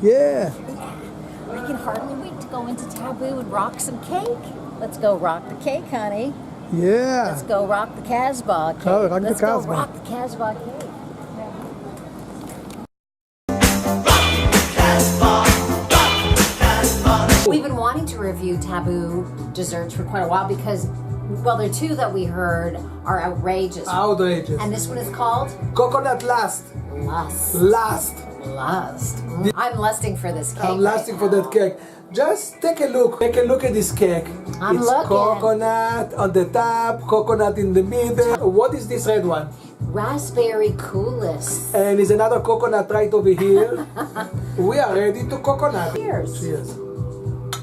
Yeah. I can hardly wait to go into Taboo and rock some cake. Let's go rock the cake, honey. Yeah. Let's go rock the Casbah cake. Oh, rock the Let's go Casbah. rock the Casbah cake. We've been wanting to review Taboo desserts for quite a while because, well, there are two that we heard are outrageous. Outrageous. And this one is called Coconut lust. Lust. Lust. Lust. I'm lusting for this cake. I'm lusting for that cake. Just take a look. Take a look at this cake. I'm it's looking. Coconut on the top, coconut in the middle. What is this red one? Raspberry coolest. And is another coconut right over here. We are ready to coconut. Cheers. Cheers.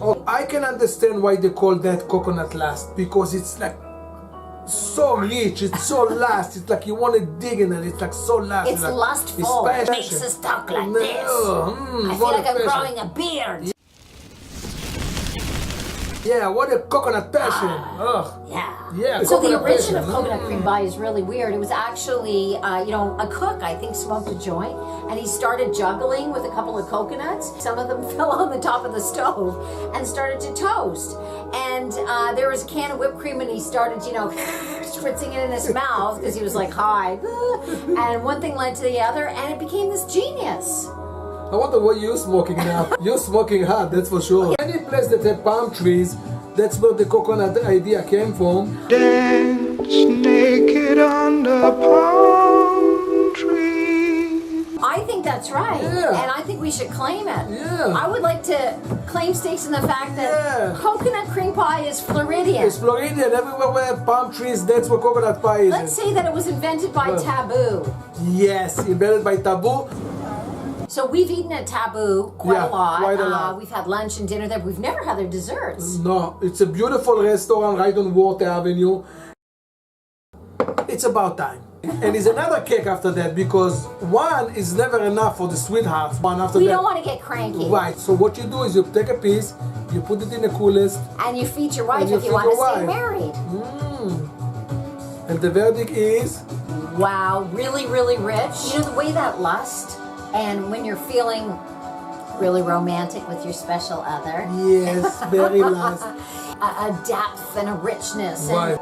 Oh, I can understand why they call that coconut lust, because it's like so rich, it's so lust, it's like you want to dig in it, it's like so lust. It's like, lustful. It's It makes us talk like this. I feel what like I'm passion. growing a beard. Yeah, what a coconut passion. Ugh. Yeah. Yeah, So the coconut origin passion. of coconut cream pie is really weird. It was actually, a cook, I think, smoked a joint, and he started juggling with a couple of coconuts. Some of them fell on the top of the stove and started to toast. And there was a can of whipped cream, and he started, spritzing it in his mouth because he was like, hi. And one thing led to the other, and it became this genius. I wonder what you're smoking now. You're smoking hot, that's for sure. Any place that have palm trees, that's where the coconut idea came from. Dance naked under palm trees. I think that's right. Yeah. And I think we should claim it. Yeah. I would like to claim stakes in the fact that Yeah. coconut cream pie is Floridian. It's Floridian, everywhere we have palm trees, that's where coconut pie is. Let's say that it was invented by Taboo. Yes, invented by Taboo. So we've eaten at Taboo quite Yeah, a lot. quite a lot. We've had lunch and dinner there. We've never had their desserts. No, it's a beautiful restaurant right on Water Avenue. It's about time. And it's another cake after that, because one is never enough for the sweethearts. One after We that. don't want to get cranky. Right, so what you do is you take a piece, you put it in the coolest, And you feed your wife And you if you feed want to your stay wife. married. and the verdict is Wow, really, really rich. You know, the way that lust, and when you're feeling really romantic with your special other, yes, very last. a depth and a richness. Right. And,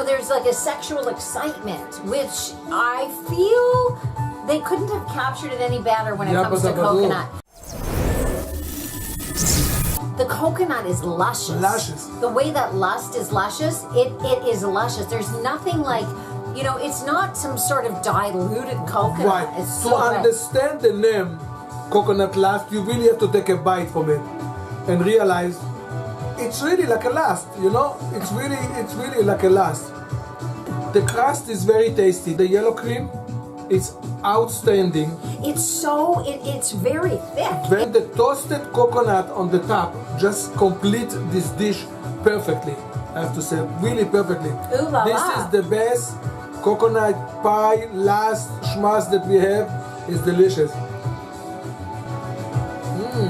there's like a sexual excitement, which I feel they couldn't have captured it any better when it comes to coconut. The coconut is luscious. Luscious. The way that lust is luscious, it is luscious. There's nothing like, it's not some sort of diluted coconut. Right, It's to so rich. understand the name coconut last, you really have to take a bite from it and realize it's really like a last, It's really like a last. The crust is very tasty. The yellow cream, it's outstanding. It's very thick. When the toasted coconut on the top just complete this dish perfectly. I have to say, really perfectly. Ooh la This la. is the best coconut pie last schmass that we have. It's delicious.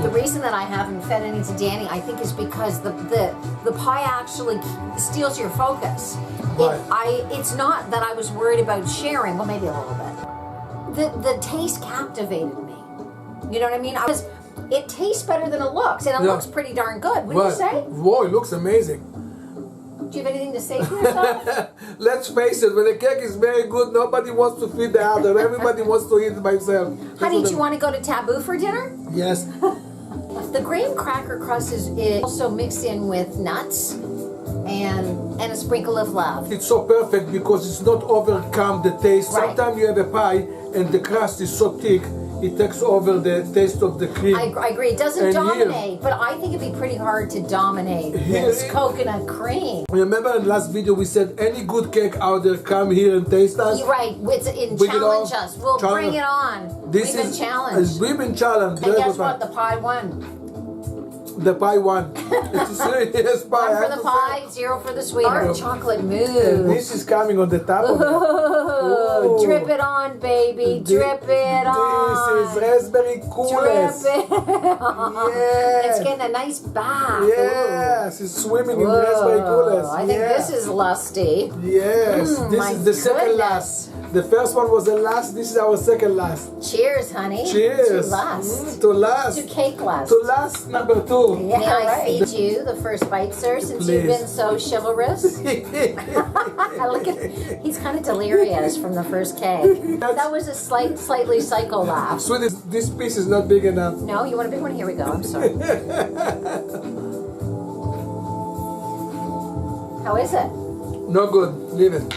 The reason that I haven't fed any to Danny, I think, is because the pie actually steals your focus. Right. It's not that I was worried about sharing. Well, maybe a little bit. The taste captivated me. You know what I mean? It tastes better than it looks, and it Yeah. looks pretty darn good. Wouldn't you say? Whoa, it looks amazing. Do you have anything to say for yourself? Let's face it, when the cake is very good, nobody wants to feed the other. Everybody wants to eat it by himself. Honey, do you want to go to Taboo for dinner? Yes. The graham cracker crust is also mixed in with nuts and a sprinkle of love. It's so perfect because it's not overcome the taste. Right. Sometimes you have a pie and the crust is so thick, it takes over the taste of the cream. I agree. It doesn't And dominate, but I think it'd be pretty hard to dominate this coconut cream. Remember in the last video we said any good cake out there, come here and taste us. You're right. Challenge us. We'll bring it on. We've been challenged. We've been challenged. And guess what? The pie won. The pie won. It's a serious pie. One for the pie, 0 for the sweet. Dark chocolate mousse. This is coming on the top of it. Ooh, drip it on, baby. Drip it on. This is raspberry coolest. Drip it on. Yeah. It's getting a nice bath. Yes, it's swimming in Whoa. raspberry coolest. I think this is lusty. Yes, this my is the second goodness. last. The first one was the last. This is our second last. Cheers, honey. Cheers. To last. To last. To cake last. To last number 2. May I feed you the first bite, sir, since you've Please. been so chivalrous? Look at, he's kind of delirious from the first cake. That was a slightly psycho laugh. Sweetie, this piece is not big enough. No, you want a big one? Here we go. I'm sorry. How is it? No good. Leave it.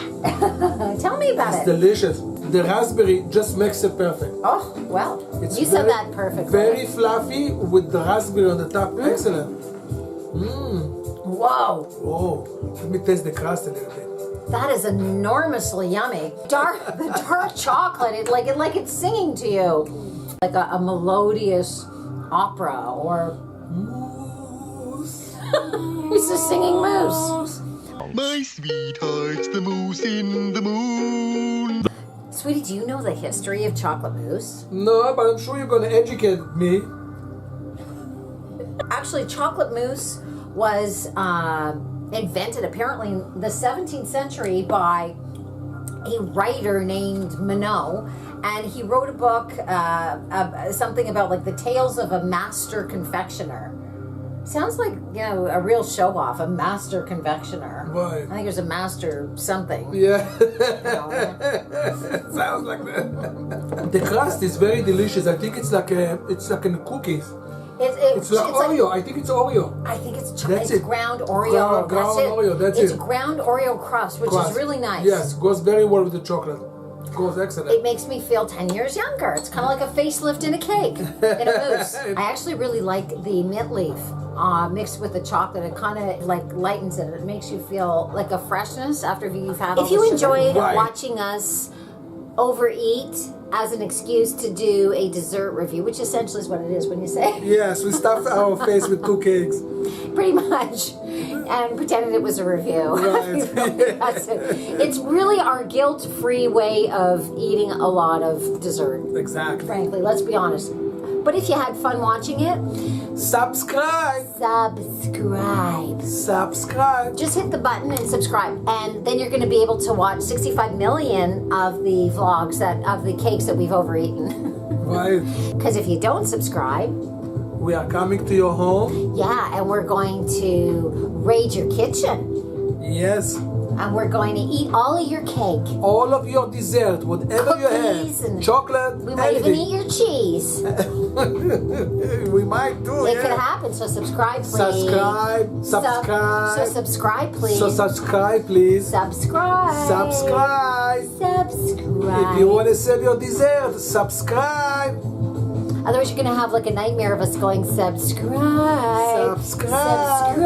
Tell me about It's it. delicious. The raspberry just makes it perfect. Oh, well, It's you said very- that perfectly. Very fluffy with the raspberry on the top. Excellent. Whoa, Oh, let me taste the crust a little bit. that is enormously yummy. The dark chocolate, it's singing to you. Like a melodious opera or... Mousse. It's a singing moose. My sweetheart's the moose in the moon. Sweetie, do you know the history of chocolate mousse? No, but I'm sure you're going to educate me. Actually, chocolate mousse was invented apparently in the 17th century by a writer named Minot, and he wrote a book, something about like the tales of a master confectioner. Sounds like, a real show-off, a master confectioner. Right. I think there's a master something. Yeah. know. Sounds like that. The crust is very delicious. I think it's like a cookies. It's like Oreo. I think it's Oreo. I think it's That's it. ground Oreo. Ground that's it. Oreo, that's it's it. ground Oreo crust, which Crust. is really nice. Yes, goes very well with the chocolate. Goes excellent. It makes me feel 10 years younger. It's kind of like a facelift in a cake, in a mousse. I actually really like the mint leaf mixed with the chocolate. It kind of like lightens it. It makes you feel like a freshness after you've had all If you the sugar. enjoyed Right. watching us overeat as an excuse to do a dessert review, which essentially is what it is when you say Yes, we stuffed our face with 2 cakes. pretty much, and pretended it was a review. Right. That's it. It's really our guilt-free way of eating a lot of dessert, Exactly. frankly, let's be honest. But if you had fun watching it, Subscribe. subscribe. Just hit the button and subscribe, and then you're going to be able to watch 65 million of the vlogs of the cakes that we've overeaten. Right. Because if you don't subscribe, We are coming to your home. yeah, and we're going to raid your kitchen, Yes. and we're going to eat all of your cake. All of your dessert, whatever you Cookies have. and- Chocolate, We might even anything. eat your cheese. We might do, It yeah. could happen, so subscribe, please. Subscribe. So Subscribe. subscribe, please. So subscribe, please. Subscribe. Subscribe. Subscribe. If you want to sell your dessert, subscribe. Otherwise, you're going to have like a nightmare of us going, subscribe. Subscribe. Subscribe.